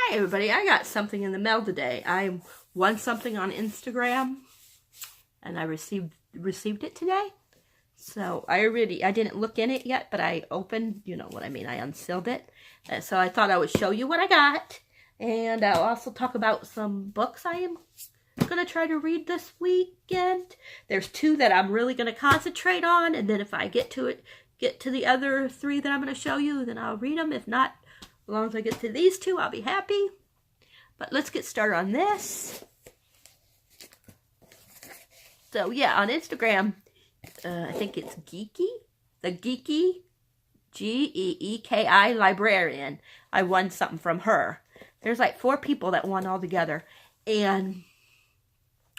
Hi everybody, I got something in the mail today. I won something on Instagram and I received it today. So I didn't look in it yet, but I opened, you know what I mean, I unsealed it. So I thought I would show you what I got. And I'll also talk about some books I am going to try to read this weekend. There's 2 that I'm really going to concentrate on, and then if I get to the other 3 that I'm going to show you, then I'll read them. If not, as long as I get to these 2, I'll be happy. But let's get started on this. So yeah, on Instagram, I think it's Geeky, the Geeky, Geeki librarian. I won something from her. There's like 4 people that won all together. And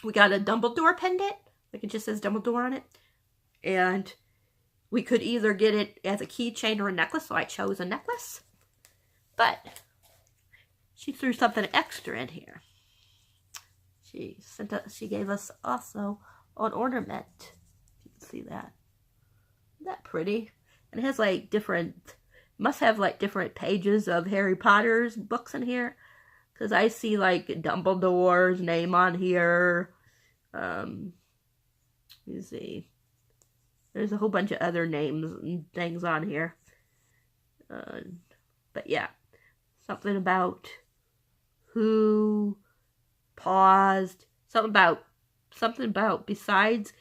we got a Dumbledore pendant. Like it just says Dumbledore on it. And we could either get it as a keychain or a necklace. So I chose a necklace. But she threw something extra in here. She gave us also an ornament. You can see that. Isn't that pretty? And it has like must have like different pages of Harry Potter's books in here. Because I see like Dumbledore's name on here. Let me see. There's a whole bunch of other names and things on here. But yeah. Something about who paused. Something about besides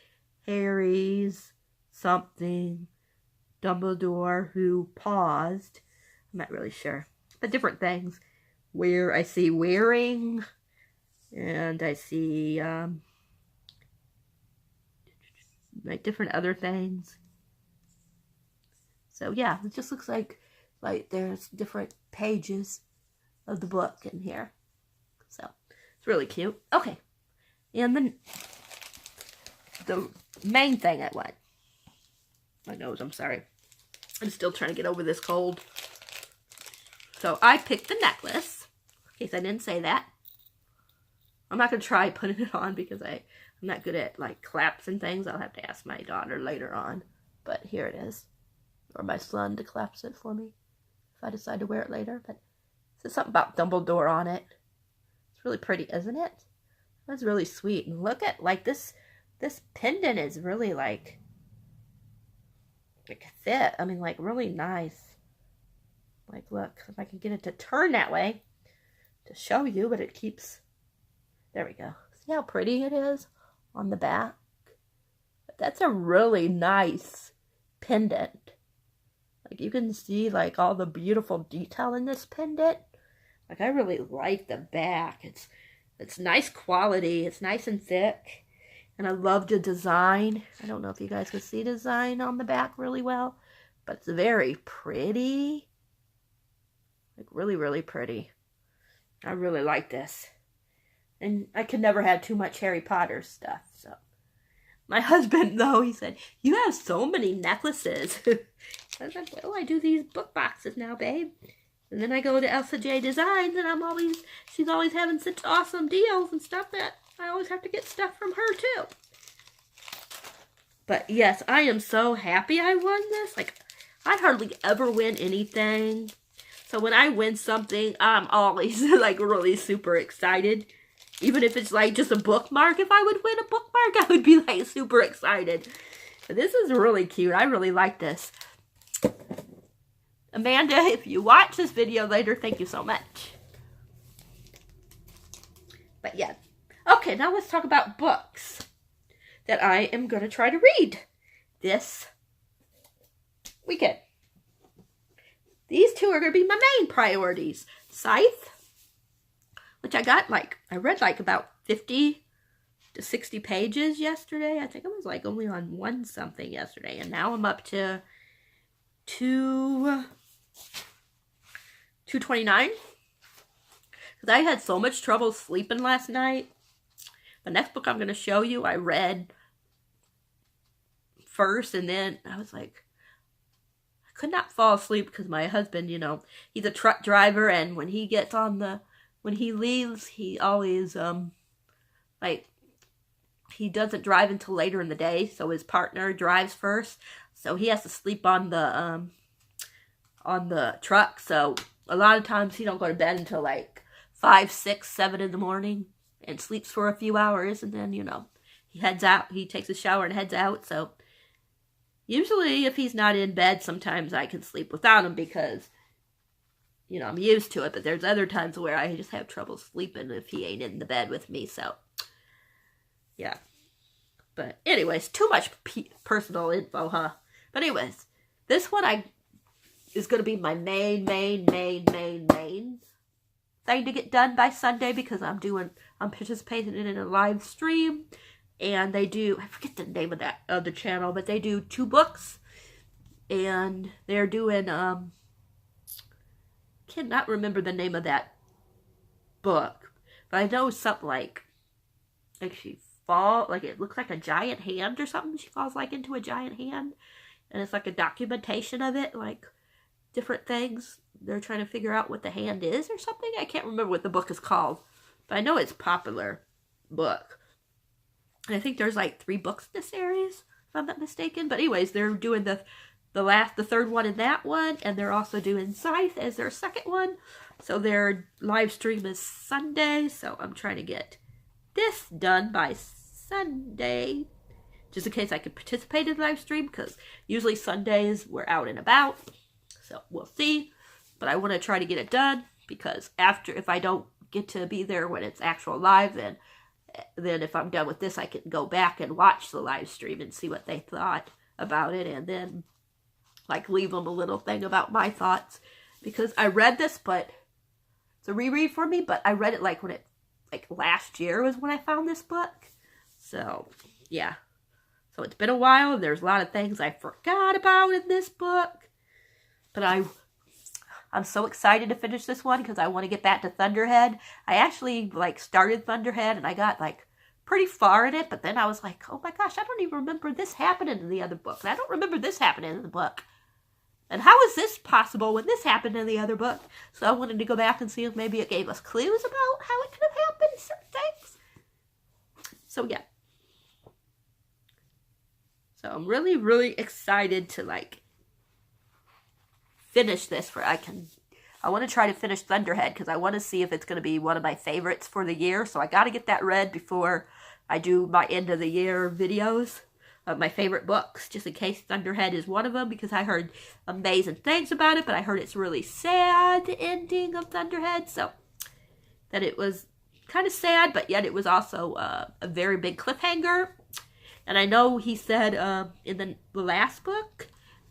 Harry's something. Dumbledore who paused. I'm not really sure. But different things. Where I see wearing. And I see like different other things. So yeah, it just looks like there's different pages of the book in here. So it's really cute. Okay. And then the main thing I want. My nose, I'm sorry. I'm still trying to get over this cold. So I picked the necklace. In case I didn't say that. I'm not going to try putting it on because I'm not good at like claps and things. I'll have to ask my daughter later on. But here it is. Or my son to collapse it for me if I decide to wear it later. But it says something about Dumbledore on it. It's really pretty, isn't it? That's really sweet. And look at like this pendant is really like fit. I mean, like really nice. Like look, if I can get it to turn that way to show you, but it keeps. There we go. See how pretty it is on the back? But that's a really nice pendant. Like you can see like all the beautiful detail in this pendant. Like I really like the back. It's nice quality. It's nice and thick. And I love the design. I don't know if you guys can see the design on the back really well. But it's very pretty. Like really, really pretty. I really like this. And I could never have too much Harry Potter stuff, so. My husband, though, he said, "You have so many necklaces." I was like, "Well, I do these book boxes now, babe." And then I go to Elsa J Designs, and she's always having such awesome deals and stuff that I always have to get stuff from her, too. But, yes, I am so happy I won this. Like, I hardly ever win anything. So when I win something, I'm always, like, really super excited. Even if it's like just a bookmark, if I would win a bookmark, I would be like super excited. But this is really cute. I really like this. Amanda, if you watch this video later, thank you so much. But yeah. Okay, now let's talk about books that I am going to try to read this weekend. These 2 are going to be my main priorities. Scythe. Which I read like about 50 to 60 pages yesterday. I think I was like only on 1 something yesterday. And now I'm up to 229. Because I had so much trouble sleeping last night. The next book I'm going to show you, I read first. And then I was like, I could not fall asleep because my husband, you know, he's a truck driver. And when he gets when he leaves, he always, he doesn't drive until later in the day, so his partner drives first, so he has to sleep on the truck, so a lot of times he don't go to bed until, like, 5, 6, 7 in the morning and sleeps for a few hours, and then, you know, he heads out. He takes a shower and heads out. So usually if he's not in bed, sometimes I can sleep without him because, you know, I'm used to it. But there's other times where I just have trouble sleeping if he ain't in the bed with me. So, yeah. But anyways, too much personal info, huh? But anyways, this one is going to be my main thing to get done by Sunday because I'm participating in a live stream. And they do, I forget the name of the channel, but they do 2 books. And they're doing, cannot remember the name of that book. But I know something like she like it looks like a giant hand or something. She falls like into a giant hand. And it's like a documentation of it, like different things. They're trying to figure out what the hand is or something. I can't remember what the book is called. But I know it's a popular book. And I think there's like 3 books in the series, if I'm not mistaken. But anyways, they're doing the third one in that one. And they're also doing Scythe as their second one. So their live stream is Sunday. So I'm trying to get this done by Sunday. Just in case I can participate in the live stream. Because usually Sundays we're out and about. So we'll see. But I want to try to get it done. Because if I don't get to be there when it's actual live, then if I'm done with this, I can go back and watch the live stream and see what they thought about it, and then like leave them a little thing about my thoughts, because I read this, but it's a reread for me, but I read it like last year was when I found this book. So yeah, so it's been a while, and there's a lot of things I forgot about in this book, but I'm so excited to finish this one because I want to get back to Thunderhead. I actually started Thunderhead and I got pretty far in it, but then I was like, oh my gosh, I don't even remember this happening in the other book. And I don't remember this happening in the book. And how is this possible when this happened in the other book? So I wanted to go back and see if maybe it gave us clues about how it could have happened, certain things. So yeah. So I'm really, really excited to finish this I want to try to finish Thunderhead because I want to see if it's going to be one of my favorites for the year. So I got to get that read before I do my end of the year videos of my favorite books, just in case Thunderhead is one of them, because I heard amazing things about it, but I heard it's really sad, the ending of Thunderhead. So that it was kind of sad, but yet it was also a very big cliffhanger. And I know he said in the last book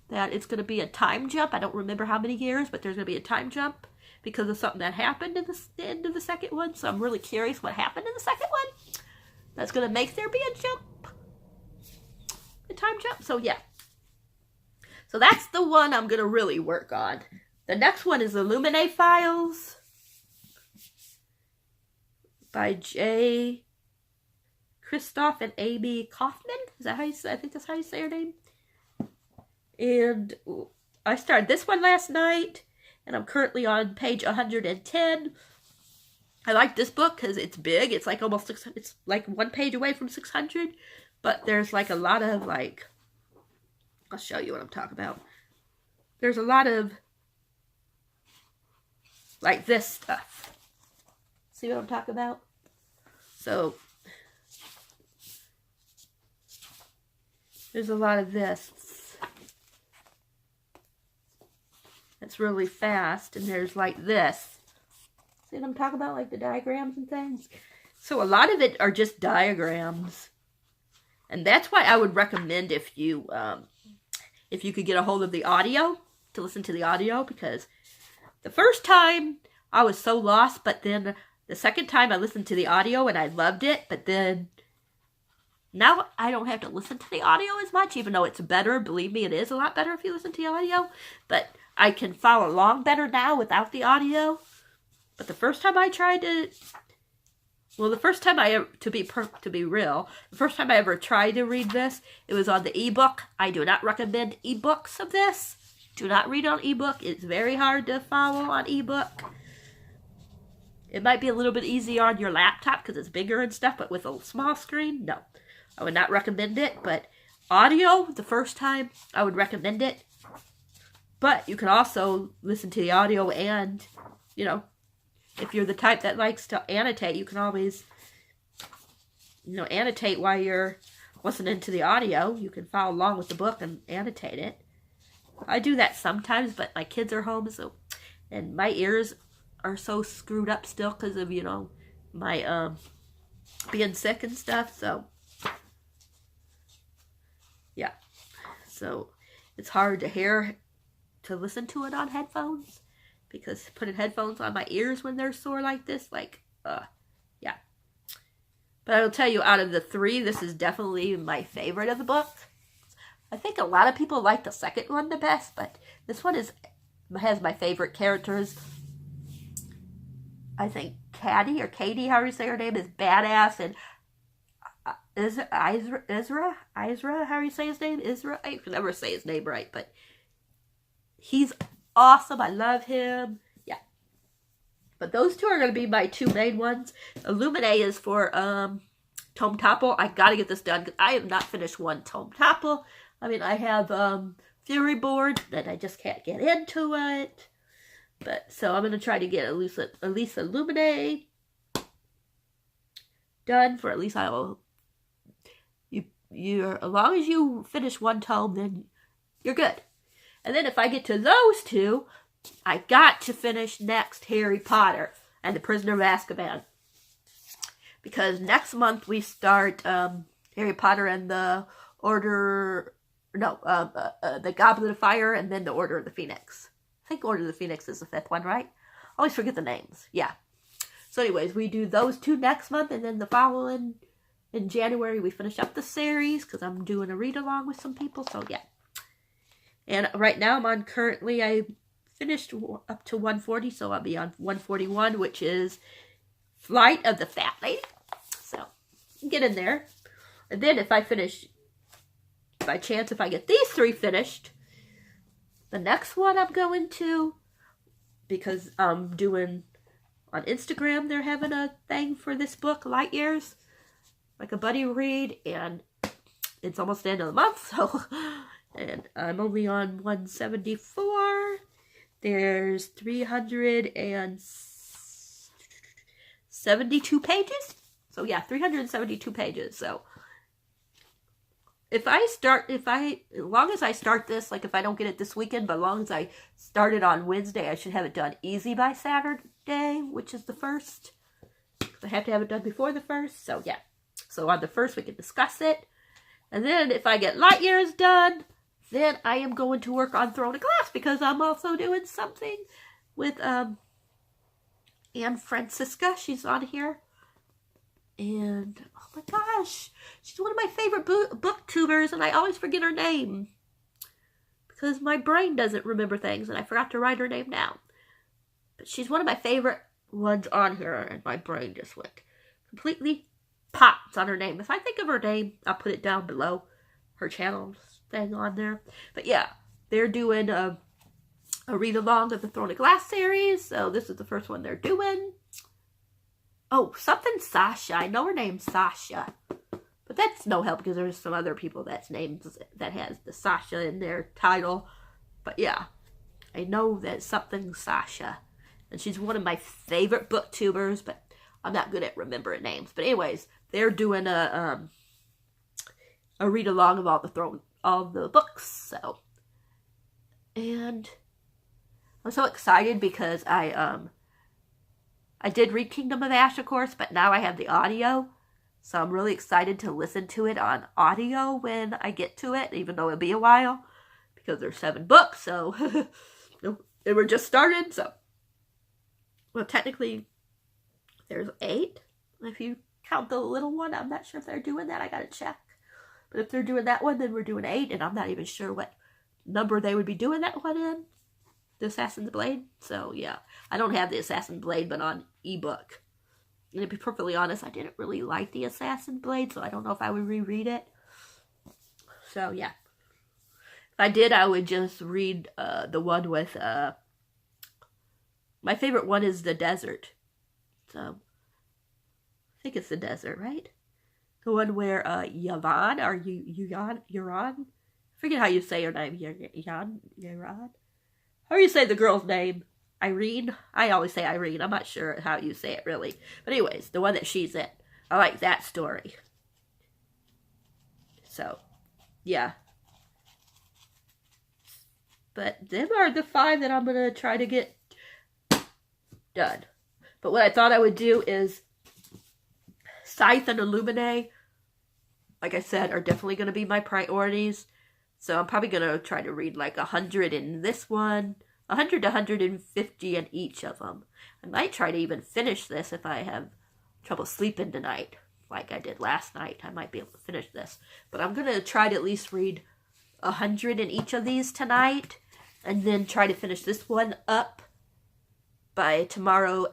that it's going to be a time jump. I don't remember how many years, but there's going to be a time jump because of something that happened in the end of the second one. So I'm really curious what happened in the second one that's going to make there be a jump. A time jump. So yeah. So that's the one I'm going to really work on. The next one is Illuminae Files by J. Kristoff and Amy Kaufman. Is that how you say? I think that's how you say her name. And I started this one last night, and I'm currently on page 110. I like this book because it's big. It's like almost 600. It's like one page away from 600, but there's a lot of I'll show you what I'm talking about. There's a lot of this stuff. See what I'm talking about? So there's a lot of this. It's really fast, and there's this. See what I'm talking about? The diagrams and things. So a lot of it are just diagrams. And that's why I would recommend if you could get a hold of the audio, to listen to the audio, because the first time I was so lost, but then the second time I listened to the audio and I loved it, but then now I don't have to listen to the audio as much, even though it's better. Believe me, it is a lot better if you listen to the audio, but I can follow along better now without the audio. But the first time I tried to, the first time I ever tried to read this, it was on the ebook. I do not recommend ebooks of this. Do not read on ebook. It's very hard to follow on ebook. It might be a little bit easier on your laptop because it's bigger and stuff, but with a small screen, no. I would not recommend it, but audio, the first time, I would recommend it. But you can also listen to the audio and, if you're the type that likes to annotate, you can always, annotate while you're listening to the audio. You can follow along with the book and annotate it. I do that sometimes, but my kids are home, and my ears are so screwed up still because of, my being sick and stuff. So, yeah. So, it's hard to listen to it on headphones, because putting headphones on my ears when they're sore like this, yeah. But I will tell you, out of the three, this is definitely my favorite of the book. I think a lot of people like the second one the best, but this one has my favorite characters. I think Katie, however you say her name, is badass, and Ezra, however you say his name, Ezra, I can never say his name right, but he's awesome. I love him. Yeah. But those two are going to be my two main ones. Illuminae is for Tome Topple. I got to get this done because I have not finished one Tome Topple. I mean, I have Fury Board that I just can't get into it. But so I'm going to try to get at least Illuminae done for at least as long as you finish one tome, then you're good. And then if I get to those two, I got to finish next Harry Potter and the Prisoner of Azkaban. Because next month we start Harry Potter and the the Goblet of Fire, and then the Order of the Phoenix. I think Order of the Phoenix is the fifth one, right? I always forget the names. Yeah. So anyways, we do those two next month, and then the following, in January, we finish up the series, because I'm doing a read-along with some people, so yeah. And right now, I finished up to 140, so I'll be on 141, which is Flight of the Fat Lady. So, get in there. And then if I get these three finished, the next one I'm going to, because I'm doing, on Instagram, they're having a thing for this book, Light Years, like a buddy read, and it's almost the end of the month, so, and I'm only on 174. There's 372 pages. So yeah, 372 pages. So as long as I start this, like if I don't get it this weekend, but as long as I start it on Wednesday, I should have it done easy by Saturday, which is the 1st. I have to have it done before the 1st. So yeah. So on the 1st, we can discuss it. And then if I get Light Years done, then I am going to work on Throne of Glass, because I'm also doing something with Anne Francisca. She's on here. And, oh my gosh, she's one of my favorite booktubers, and I always forget her name. Because my brain doesn't remember things, and I forgot to write her name down. But she's one of my favorite ones on here, and my brain just went completely popped on her name. If I think of her name, I'll put it down below her channel thing on there. But yeah, they're doing a read-along of the Throne of Glass series, so this is the first one they're doing. Oh, something Sasha. I know her name's Sasha. But that's no help, because there's some other people that has the Sasha in their title. But yeah, I know that something Sasha. And she's one of my favorite booktubers, but I'm not good at remembering names. But anyways, they're doing a read-along of all the books. So, and I'm so excited because I did read Kingdom of Ash, of course, but now I have the audio. So I'm really excited to listen to it on audio when I get to it, even though it'll be a while, because there's 7 books, so they were just started, so. Well, technically, there's 8, if you count the little one. I'm not sure if they're doing that. I gotta check. But if they're doing that one, then we're doing 8, and I'm not even sure what number they would be doing that one in. The Assassin's Blade. So, yeah. I don't have the Assassin's Blade, but on ebook. And to be perfectly honest, I didn't really like the Assassin's Blade, so I don't know if I would reread it. So, yeah. If I did, I would just read the one with... my favorite one is The Desert. So, I think it's The Desert, right? The one where Yvonne, or Euron? I forget how you say her name. Euron? How do you say the girl's name? Irene. I always say Irene. I'm not sure how you say it really. But anyways, the one that she's in. I like that story. So, yeah. But them are the 5 that I'm going to try to get done. But what I thought I would do is Scythe and Illuminae, like I said, are definitely going to be my priorities. So I'm probably going to try to read like 100 in this one, 100 to 150 in each of them. I might try to even finish this if I have trouble sleeping tonight, like I did last night. I might be able to finish this. But I'm going to try to at least read 100 in each of these tonight, and then try to finish this one up by tomorrow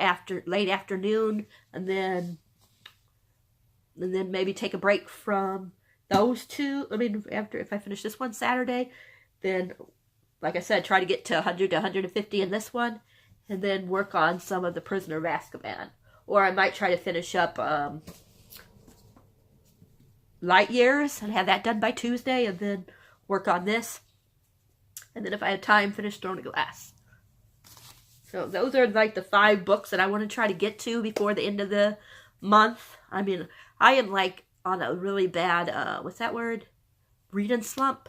late afternoon, and then maybe take a break from those 2. I mean, if I finish this one Saturday, then, like I said, try to get to 100 to 150 in this one, and then work on some of the Prisoner of Azkaban. Or I might try to finish up Light Years and have that done by Tuesday, and then work on this. And then if I have time, finish Throne of Glass. So those are like the 5 books that I want to try to get to before the end of the month. I mean, I am like on a really bad, what's that word? Reading slump.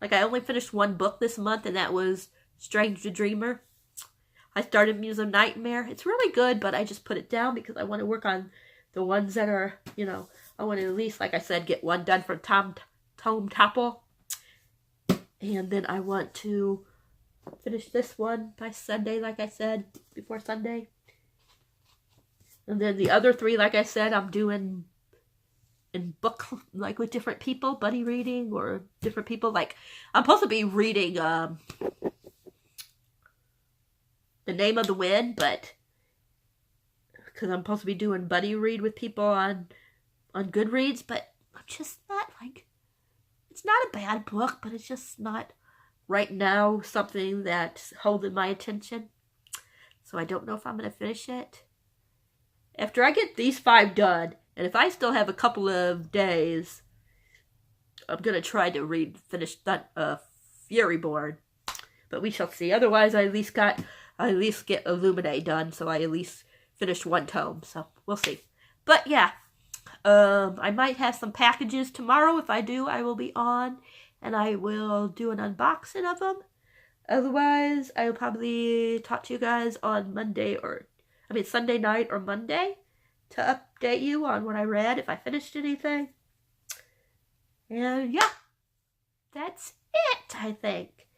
Like I only finished 1 book this month, and that was Strange the Dreamer. I started Muse of Nightmare. It's really good, but I just put it down because I want to work on the ones that are, you know, I want to at least, like I said, get one done from Tome Topple. And then I want to finish this one by Sunday, like I said, before Sunday. And then the other 3, like I said, I'm doing in book, like with different people, buddy reading, or different people. Like, I'm supposed to be reading The Name of the Wind, but because I'm supposed to be doing buddy read with people on Goodreads, but I'm just not like, it's not a bad book, but it's just not right now something that's holding my attention. So I don't know if I'm going to finish it. After I get these 5 done, and if I still have a couple of days, I'm going to try to finish that Furyborn. But we shall see. Otherwise, I at least get Illuminae done, so I at least finished 1 tome. So we'll see. But yeah. I might have some packages tomorrow. If I do, I will be on, and I will do an unboxing of them. Otherwise, I will probably talk to you guys on Sunday night or Monday to update you on what I read, if I finished anything. And yeah, that's it, I think.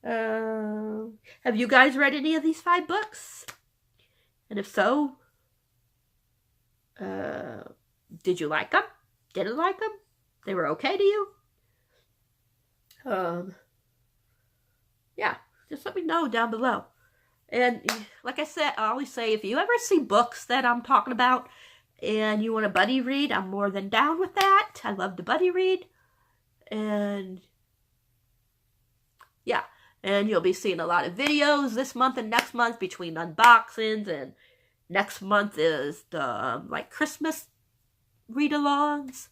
Have you guys read any of these 5 books? And if so, did you like them? Didn't like them? They were okay to you? Yeah, just let me know down below. And like I said, I always say, if you ever see books that I'm talking about and you want a buddy read, I'm more than down with that. I love to buddy read. And yeah, and you'll be seeing a lot of videos this month and next month between unboxings, and next month is the like Christmas read-alongs.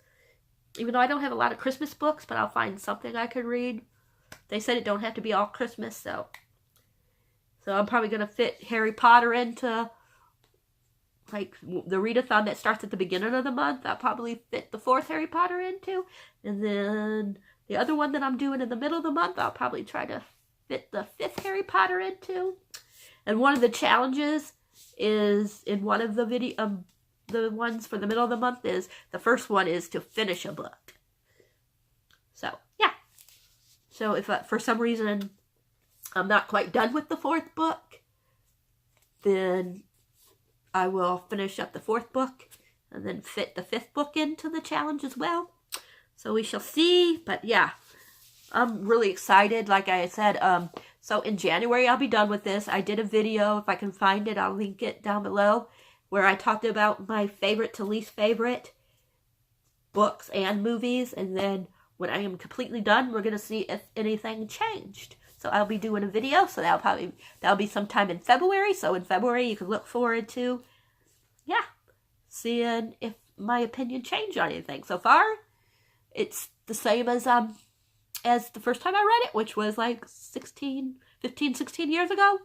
Even though I don't have a lot of Christmas books, but I'll find something I could read. They said it don't have to be all Christmas, so I'm probably going to fit Harry Potter into like the readathon that starts at the beginning of the month. I'll probably fit the 4th Harry Potter into. And then the other one that I'm doing in the middle of the month, I'll probably try to fit the 5th Harry Potter into. And one of the challenges is in one of the the ones for the middle of the month is, the first one is to finish a book. So, yeah. So if for some reason I'm not quite done with the 4th book, then I will finish up the 4th book and then fit the 5th book into the challenge as well. So we shall see. But yeah, I'm really excited. Like I said, so in January I'll be done with this. I did a video. If I can find it, I'll link it down below, where I talked about my favorite to least favorite books and movies. And then when I am completely done, we're going to see if anything changed. So I'll be doing a video, so that'll be sometime in February. So in February, you can look forward to, yeah, seeing if my opinion changed on anything. So far, it's the same as the first time I read it, which was like 15, 16 years ago.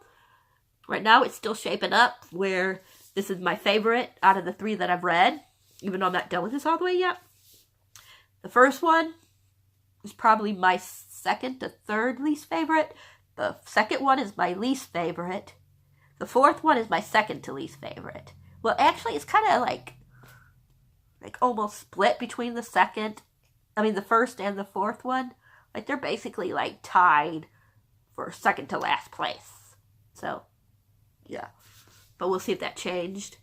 Right now, it's still shaping up where this is my favorite out of the 3 that I've read, even though I'm not done with this all the way yet. The first one is probably my second to third least favorite. The second one is my least favorite. The fourth one is my second to least favorite. Well, actually, it's kind of like almost split between the first and the fourth one. Like, they're basically, like, tied for second to last place. So, yeah. But we'll see if that changed.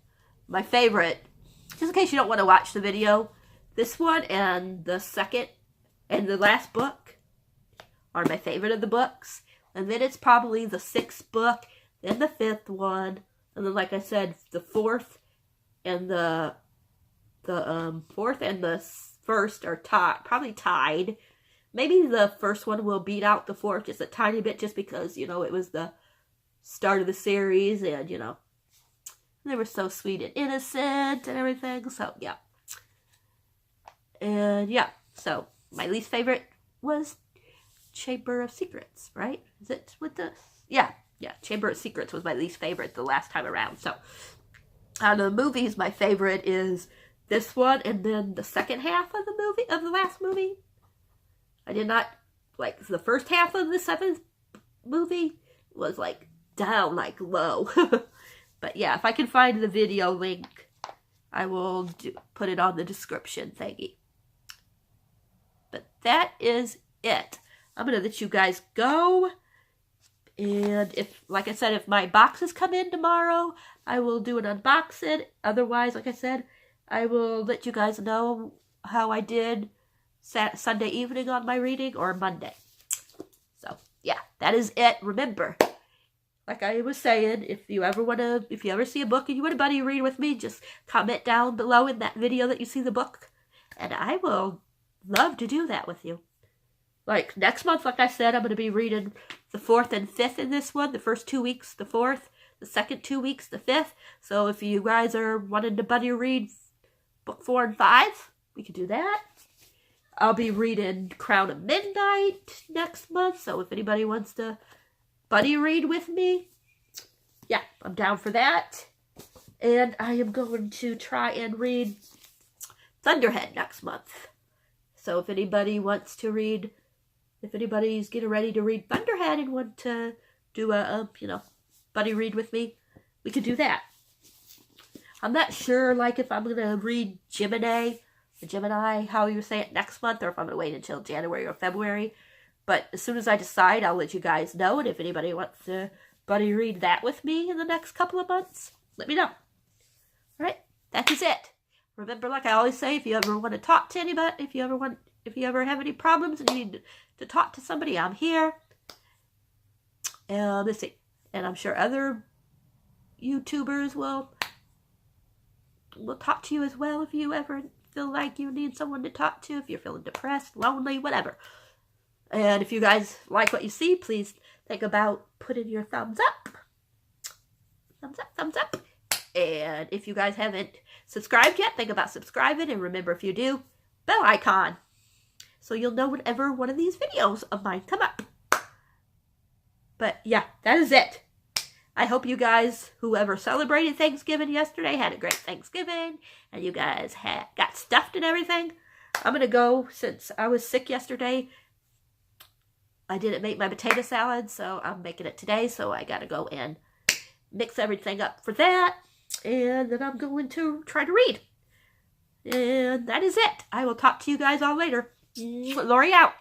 My favorite, just in case you don't want to watch the video, this one and the second and the last book are my favorite of the books. And then it's probably the 6th book, then the 5th one, and then, like I said, the 4th and the 4th and the 1st are probably tied. Maybe the first one will beat out the 4th just a tiny bit, just because, you know, it was the start of the series, and, you know, they were so sweet and innocent and everything, so, yeah. And, yeah, so, my least favorite was Chamber of Secrets, right? Is it with this? Yeah, Chamber of Secrets was my least favorite the last time around, so. Out of the movies, my favorite is this one, and then the second half of the last movie. I did not, like, the first half of the 7th movie was, like, down, like, low. But yeah, if I can find the video link, I will put it on the description thingy. But that is it. I'm going to let you guys go. And if, like I said, if my boxes come in tomorrow, I will do an unboxing. Otherwise, like I said, I will let you guys know how I did Sunday evening on my reading or Monday. So, yeah, that is it. Remember, like I was saying, if you ever see a book and you want a buddy read with me, just comment down below in that video that you see the book, and I will love to do that with you. Like, next month, like I said, I'm going to be reading the 4th and 5th in this one. The first 2 weeks, the 4th. The second 2 weeks, the 5th. So if you guys are wanting to buddy read book 4 and 5, we can do that. I'll be reading Crown of Midnight next month. So if anybody wants to buddy read with me, yeah, I'm down for that. And I am going to try and read Thunderhead next month. So if anybody wants to read, if anybody's getting ready to read Thunderhead and want to do a, buddy read with me, we could do that. I'm not sure, like, if I'm going to read Gemini, how you say it, next month, or if I'm going to wait until January or February. But as soon as I decide, I'll let you guys know. And if anybody wants to buddy read that with me in the next couple of months, let me know. All right, that is it. Remember, like I always say, if you ever want to talk to anybody, if you ever have any problems and you need to talk to somebody, I'm here. Let's see. And I'm sure other YouTubers will talk to you as well if you ever feel like you need someone to talk to, if you're feeling depressed, lonely, whatever. And if you guys like what you see, please think about putting your thumbs up. Thumbs up. And if you guys haven't subscribed yet, think about subscribing. And remember, if you do, bell icon, so you'll know whenever one of these videos of mine come up. But yeah, that is it. I hope you guys, whoever celebrated Thanksgiving yesterday, had a great Thanksgiving. And you guys got stuffed and everything. I'm going to go, since I was sick yesterday, I didn't make my potato salad, so I'm making it today. So I got to go and mix everything up for that. And then I'm going to try to read. And that is it. I will talk to you guys all later. Lori out.